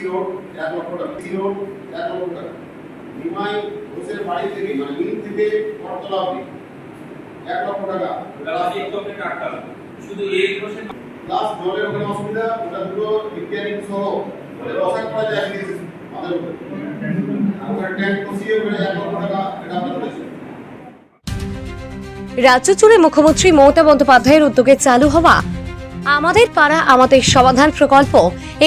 Road 1 লক্ষ টাকা, C road 1 লক্ষ টাকা, নিমাই ঘোষের বাড়ি থেকে মানে মিল থেকে করতলা অবধি 1 লক্ষ টাকা। শুধু এই ঘোষে প্লাস জলের ওখানে অসুবিধা, ওটা দুটো রিপেয়ারিং সহ রসায়ন করা যায় আমাদের উপরে। আমরা ট্যাঙ্ক বসিয়ে ওখানে 1 লক্ষ টাকা এটা আমরা ধরেছি। রাজ্য জুড়ে মুখ্যমন্ত্রী মমতা বন্দ্যোপাধ্যায়ের উদ্যোগে চালু হওয়া আমাদের পাড়া আমাদের সমাধান প্রকল্প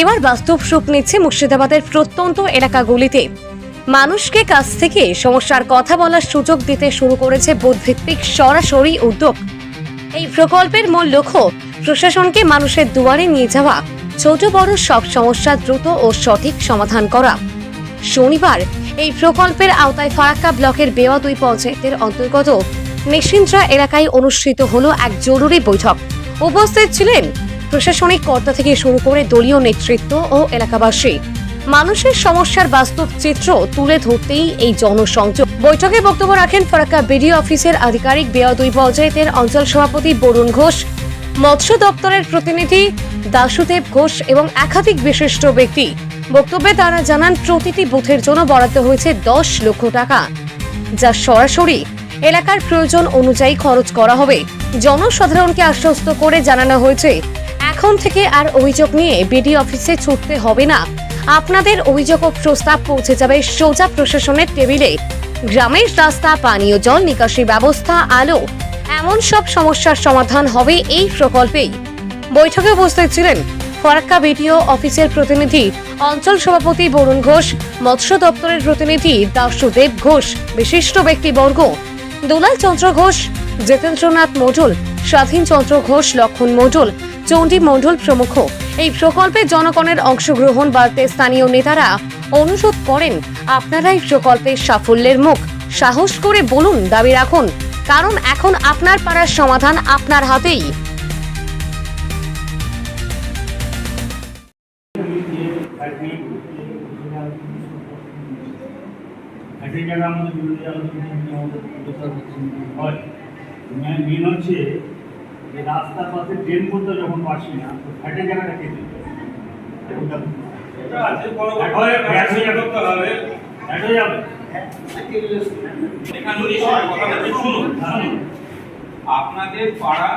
এবার বাস্তব রূপ নিচ্ছে মুর্শিদাবাদের প্রত্যন্ত এলাকাগুলিতে। মানুষকে কাছ থেকে সমস্যার কথা বলার সুযোগ দিতে শুরু করেছে বুথভিত্তিক সরাসরি উদ্যোগ। এই প্রকল্পের মূল লক্ষ্য প্রশাসনকে মানুষের দুয়ারে নিয়ে যাওয়া, ছোট বড় সব সমস্যা দ্রুত ও সঠিক সমাধান করা। শনিবার এই প্রকল্পের আওতায় ফারাক্কা ব্লকের বেওয়া 2 পঞ্চায়েতের অন্তর্গত মেশিন্দ্রা এলাকায় অনুষ্ঠিত হলো এক জরুরি বৈঠক। উপস্থিত ছিলেন প্রশাসনিক কর্তা থেকে শুরু করে দলীয় নেতৃত্ব ও এলাকাবাসী। মানুষের সমস্যার বাস্তব চিত্র তুলে ধরতেই এই জনসংযোগ। বৈঠকে বক্তব্য রাখেন ফারাক্কা বিডিও অফিসের আধিকারিক, বেওয়া 2 পঞ্চায়েতের অঞ্চল সভাপতি বরুণ ঘোষ, মৎস্য দপ্তরের প্রতিনিধি দাশুদেব ঘোষ এবং একাধিক বিশিষ্ট ব্যক্তি। বক্তব্যে তারা জানান প্রতিটি বুথের জন্য বরাদ্দ হয়েছে 10 লক্ষ টাকা, যা সরাসরি এলাকার প্রয়োজন অনুযায়ী খরচ করা হবে। জনসাধারণকে আশ্বস্ত করে জানানো হয়েছে এখন থেকে আর অভিযোগ নিয়ে বিডিও অফিসে ছুটতে হবে না। আপনাদের অভিযোগ ও প্রস্তাব পৌঁছে যাবে সোজা প্রশাসনের টেবিলে। গ্রামের রাস্তা, পানীয় জল, নিকাশি ব্যবস্থা, আলো, এমন সব সমস্যার সমাধান হবে এই প্রকল্পেই। বৈঠকে উপস্থিত ছিলেন ফারাক্কা বিডিও অফিসের প্রতিনিধি অঞ্চল সভাপতি বরুণ ঘোষ, মৎস্য দপ্তরের প্রতিনিধি দাশুদেব ঘোষ, বিশিষ্ট ব্যক্তিবর্গ দুলাল চন্দ্র ঘোষ, জিতেন্দ্রনাথ মণ্ডল, স্বাধীন চন্দ্র ঘোষ, লক্ষণ মণ্ডল, চণ্ডী মণ্ডল প্রমুখ। এই প্রকল্পে জনগণের অংশগ্রহণ বাড়তে স্থানীয় নেতারা অনুরোধ করেন, আপনারা এই প্রকল্পের সাফল্যের মুখ সাহস করে বলুন, দাবি রাখুন, কারণ এখন আপনার পাড়ার সমাধান আপনার হাতেই। মেন হচ্ছে যে রাস্তার পাশে ড্রেন করতে যখন পারছি না, তো ফ্যাটের জায়গাটা কেটে আপনাদের পাড়া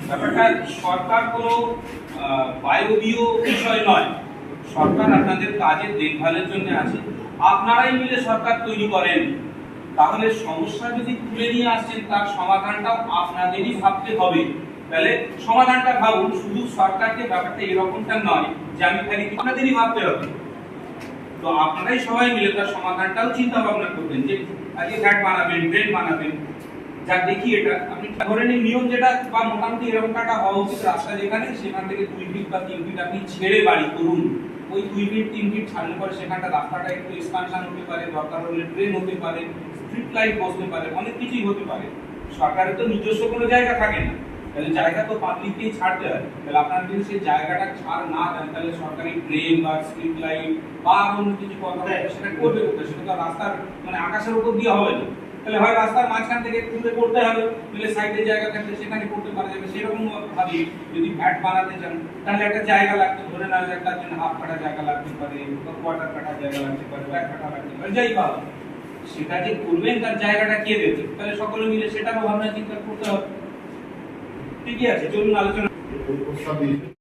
ব্যাপারটা সরকার কোনো বায়বীয় বিষয় নয়। সরকার আপনাদের কাজের দেখভালের জন্য আছে। আপনারাই মিলে সরকার তৈরি করেন, তাহলে সমস্যা যদি তুলে নিয়ে আসছেন তার সমাধানটাও আপনাদেরই ভাবতে হবে। তাহলে সমাধানটা ভাবুন, শুধু সরকারকে ব্যাপারটা এরকমটা নয় যে আমি খালি আপনাদেরই ভাবতে হবে। তো আপনারাই সবাই মিলে তার সমাধানটাও চিন্তা ভাবনা করবেন যে আজকে ঘাট বানাবেন, ড্রেন বানাবেন। যা দেখি এটা আপনি ধরে নিন নিয়ম যেটা বা মোটামুটি এরকম একটা হওয়া উচিত, রাস্তা যেখানে সেখান থেকে 2 ফিট বা 3 ফিট আপনি ছেড়ে বাড়ি করুন। ওই 2 ফিট 3 ফিট ছাড়লে পরে সেখানটা রাস্তাটা একটু এক্সপানশন হতে পারে, দরকার হলে ট্রেন হতে পারে, স্ট্রিট লাইট বসতে পারে, অনেক কিছুই হতে পারে। সরকারের তো নিজস্ব কোনো জায়গা থাকে না, তাহলে জায়গা তো পাবলিককেই ছাড়তে হয়। তাহলে আপনারা যদি সেই জায়গাটা ছাড় না দেন, তাহলে সরকারি ট্রেন বা স্ট্রিট লাইট বা অন্য কিছু কথা সেটা করবে কোথায়? সেটা তো রাস্তার মানে আকাশের উপর দিয়ে হবে না। তাহলে হয় রাস্তার মাঝখান থেকে তুলে করতে হবে, তাহলে সাইডে জায়গা থাকলে সেখানে করতে পারা যাবে। সেরকম ভাবে যদি ফ্যাট বানাতে চান তাহলে একটা জায়গা লাগবে, ধরে না যায় তার জন্য হাফ কাটা জায়গা লাগতে পারে, কোয়ার্টার কাটা জায়গা লাগতে পারে, 1 কাটা লাগতে পারে, যাই পাবে। সেটা যে করবেন তার জায়গাটা কে দেবে? তাহলে সকলে মিলে সেটারও ভাবনা চিন্তা করতে হবে। ঠিকই আছে, চলুন আলোচনা।